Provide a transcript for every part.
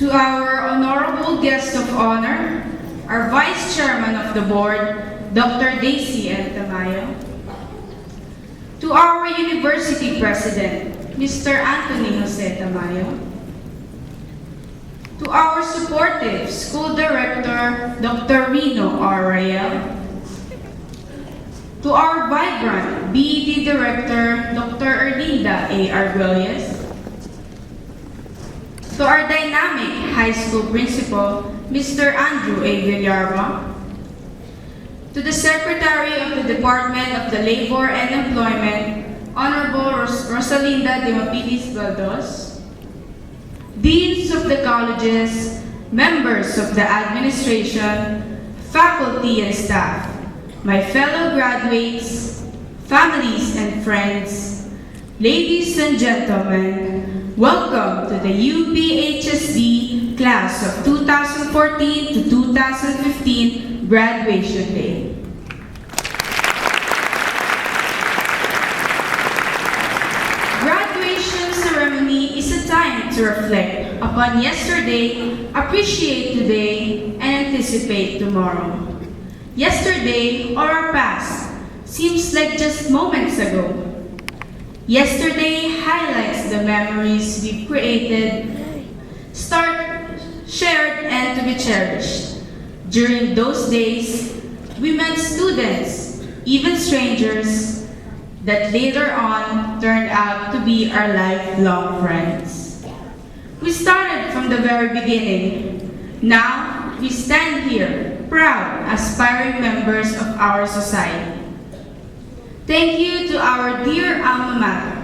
To our honorable guest of honor, our Vice Chairman of the Board, Dr. Daisy N. Tamayo. To our University President, Mr. Anthony Jose Tamayo. To our supportive School Director, Dr. Rino R. Rayel. To our vibrant BED Director, Dr. Erlinda A. Arguelles. To our dynamic high school principal, Mr. Andrew A. Villarma. To the Secretary of the Department of the Labor and Employment, Honorable Rosalinda de Mapilis Valdos. Deans of the colleges, members of the administration, faculty and staff, my fellow graduates, families and friends, ladies and gentlemen, welcome to the UPHSD Class of 2014 to 2015 Graduation Day. Graduation ceremony is a time to reflect upon yesterday, appreciate today, and anticipate tomorrow. Yesterday, or our past, seems like just moments ago. Yesterday highlights the memories we've created, shared, and to be cherished. During those days, we met students, even strangers, that later on turned out to be our lifelong friends. We started from the very beginning. Now, we stand here, proud, aspiring members of our society. Thank you to our dear alma mater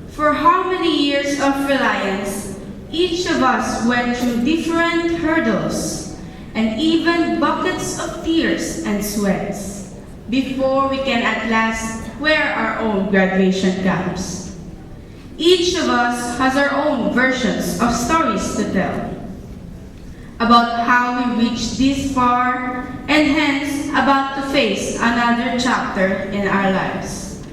for how many years of reliance. Each of us went through different hurdles and even buckets of tears and sweats before we can at last wear our own graduation caps. Each of us has our own versions of stories to tell about how we reached this far and hence about to face another chapter in our lives.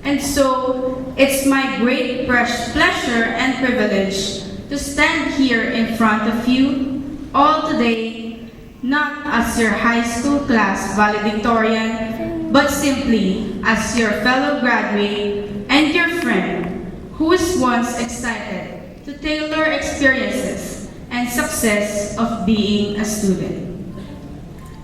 And so, it's my great pleasure and privilege to stand here in front of you all today, not as your high school class valedictorian, but simply as your fellow graduate and your friend who was once excited to tailor experiences and success of being a student.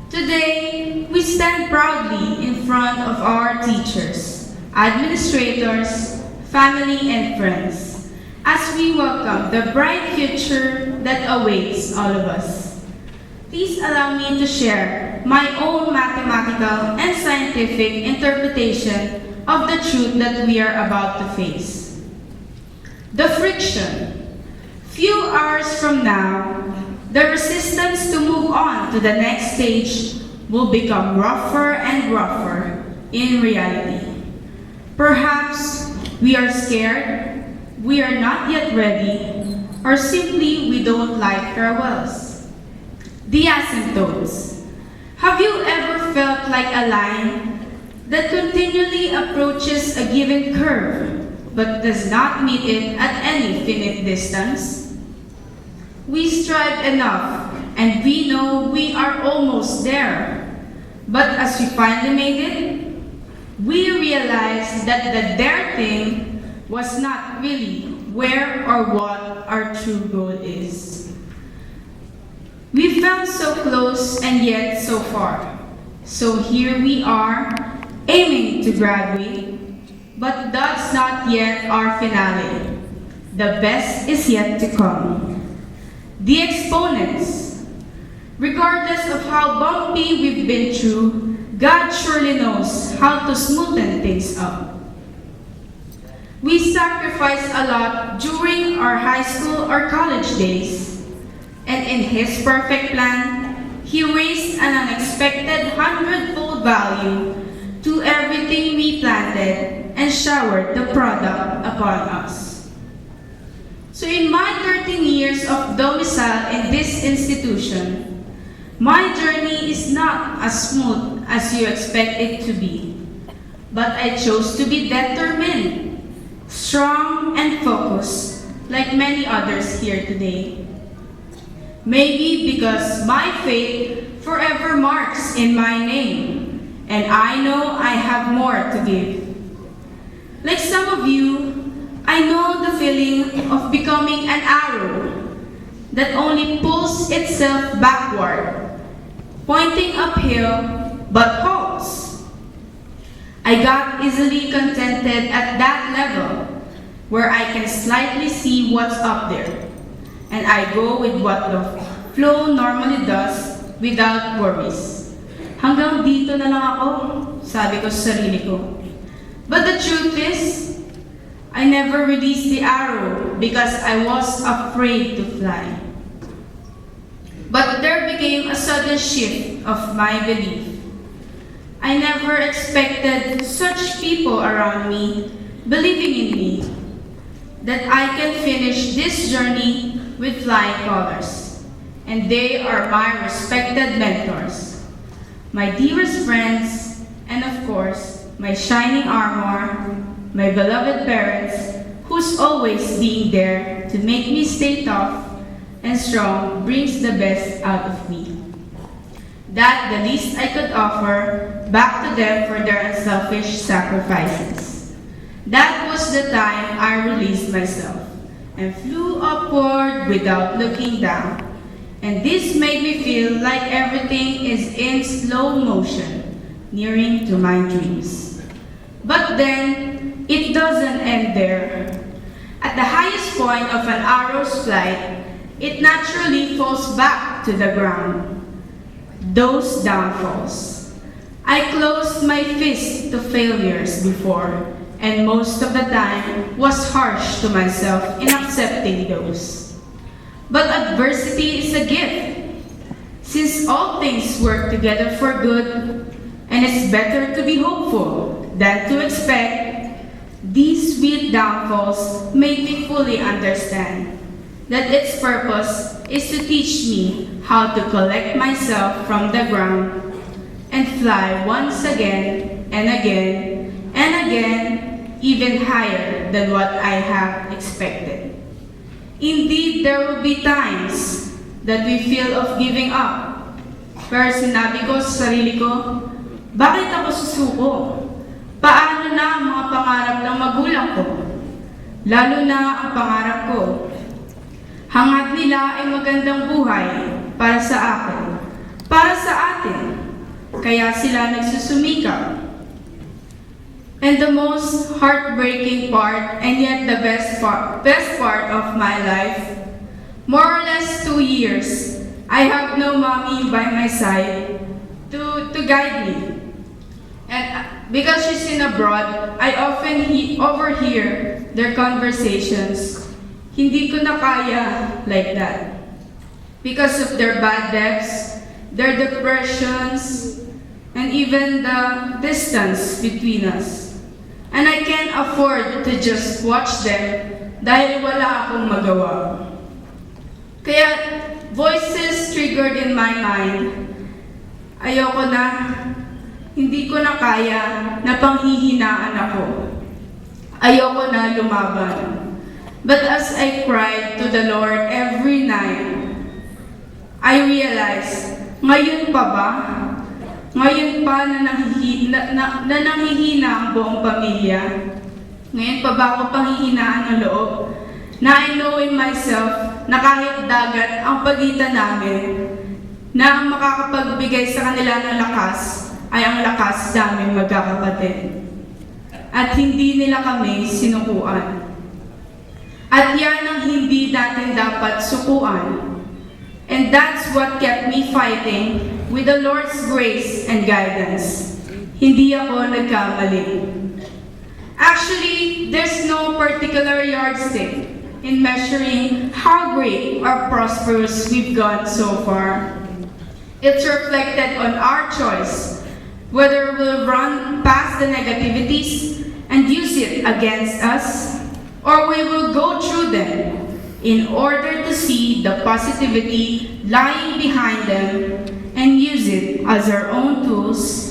Today, we stand proudly in front of our teachers, administrators, family, and friends as we welcome the bright future that awaits all of us. Please allow me to share my own mathematical and scientific interpretation of the truth that we are about to face. The friction. Few hours from now, the resistance to move on to the next stage will become rougher and rougher in reality. Perhaps we are scared, we are not yet ready, or simply we don't like farewells. The asymptotes. Have you ever felt like a line that continually approaches a given curve but does not meet it at any finite distance? We strive enough, and we know we are almost there. But as we finally made it, we realized that the there thing was not really where or what our true goal is. We felt so close and yet so far. So here we are, aiming to graduate, but that's not yet our finale. The best is yet to come. The exponents. Regardless of how bumpy we've been through, God surely knows how to smoothen things up. We sacrificed a lot during our high school or college days, and in His perfect plan, He raised an unexpected 100-fold value to everything we planted and showered the product upon us. So in my 13 years of domicile in this institution, my journey is not as smooth as you expect it to be. But I chose to be determined, strong, and focused, like many others here today. Maybe because my fate forever marks in my name, and I know I have more to give. Like some of you, I know the feeling of becoming an arrow that only pulls itself backward, pointing uphill but halts. I got easily contented at that level where I can slightly see what's up there, and I go with what the flow normally does without worries. Hanggang dito na lang ako, sabi ko sa sarili ko. But the truth is, I never released the arrow because I was afraid to fly. But there became a sudden shift of my belief. I never expected such people around me believing in me, that I can finish this journey with flying colors. And they are my respected mentors, my dearest friends, and of course, my shining armor, my beloved parents, who's always being there to make me stay tough and strong brings the best out of me. That the least I could offer back to them for their unselfish sacrifices. That was the time I released myself and flew upward without looking down. And this made me feel like everything is in slow motion, nearing to my dreams. But then, it doesn't end there. At the highest point of an arrow's flight, it naturally falls back to the ground. Those downfalls. I closed my fist to failures before, and most of the time was harsh to myself in accepting those. But adversity is a gift. Since all things work together for good, and it's better to be hopeful than to expect, these sweet downfalls made me fully understand that its purpose is to teach me how to collect myself from the ground and fly once again and again and again, even higher than what I have expected. Indeed, there will be times that we feel of giving up. Pero sinabi ko sa sarili ko, bakit ako susuko? Paano na ang mga pangarap ng magulang ko? Lalo na ang pangarap ko. Hangad nila ay magandang buhay para sa akin, para sa atin. Kaya sila nagsusumikap. And the most heartbreaking part, and yet the best part of my life, more or less 2 years, I have no mommy by my side to guide me. And because she's in abroad, I often overhear their conversations. Hindi ko na kaya like that. Because of their bad debts, their depressions, and even the distance between us. And I can't afford to just watch them dahil wala akong magawa. Kaya voices triggered in my mind. Ayoko na, hindi ko na kaya na panghihinaan ako. Ayoko na lumaban. But as I cried to the Lord every night, I realized, ngayon pa ba? Ngayon pa na nanghihina ang buong pamilya? Ngayon pa ba ako panghihinaan ng loob? Na I know in myself na kahit dagat ang pagitan namin, na ang makakapagbigay sa kanila ng lakas ay ang lakas namin magkakapatid. At hindi nila kami sinukuan. At yan ang hindi natin dapat sukuan. And that's what kept me fighting with the Lord's grace and guidance. Hindi ako nagkamali. Actually, there's no particular yardstick in measuring how great or prosperous we've gone so far. It's reflected on our choice, whether we'll run past the negativities and use it against us, or we will go through them in order to see the positivity lying behind them and use it as our own tools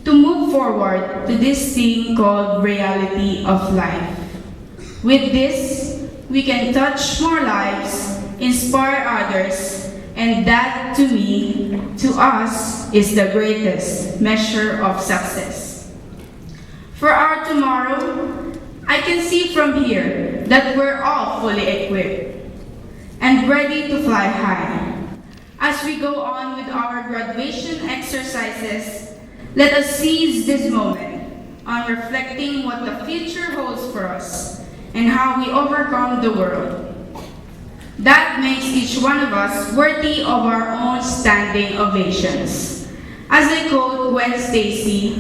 to move forward to this thing called reality of life. With this, we can touch more lives inspire others, and that to me, to us, is the greatest measure of success. For our tomorrow, I can see from here that we're all fully equipped and ready to fly high. As we go on with our graduation exercises, let us seize this moment on reflecting what the future holds for us and how we overcome the world. That makes each one of us worthy of our own standing ovations. As I quote Gwen Stacy,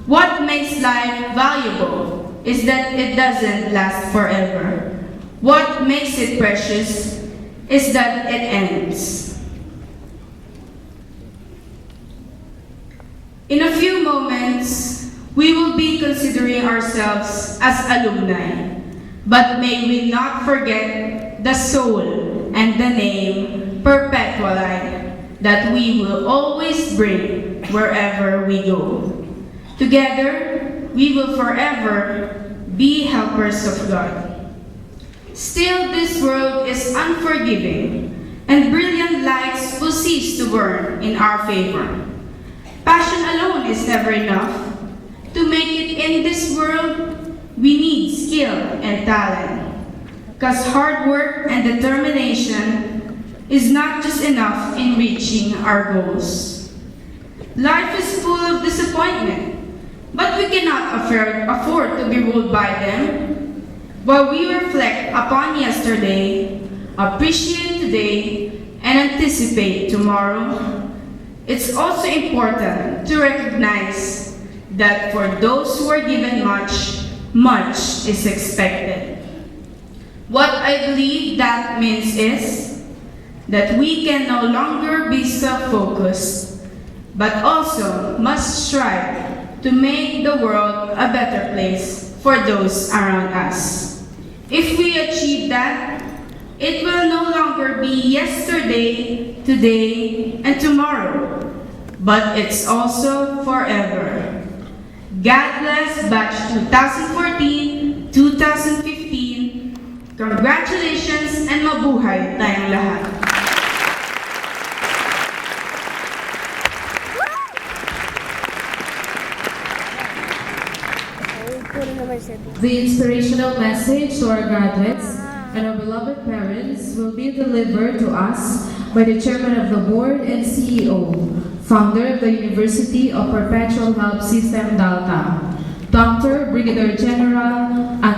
what makes life valuable is that it doesn't last forever. What makes it precious is that it ends. In a few moments, we will be considering ourselves as alumni, but may we not forget the soul and the name Perpetualite that we will always bring wherever we go. Together, we will forever be helpers of God. Still, this world is unforgiving, and brilliant lights will cease to burn in our favor. Passion alone is never enough. To make it in this world, we need skill and talent. Because hard work and determination is not just enough in reaching our goals. Life is full of disappointment, but we cannot afford to be ruled by them. While we reflect upon yesterday, appreciate today, and anticipate tomorrow, it's also important to recognize that for those who are given much, much is expected. What I believe that means is that we can no longer be self-focused, but also must strive to make the world a better place for those around us. If we achieve that, it will no longer be yesterday, today, and tomorrow, but it's also forever. God bless Batch 2014-2015. Congratulations and mabuhay tayong lahat. The inspirational message to our graduates and our beloved parents will be delivered to us by the Chairman of the Board and CEO, Founder of the University of Perpetual Help System, Delta, Dr. Brigadier General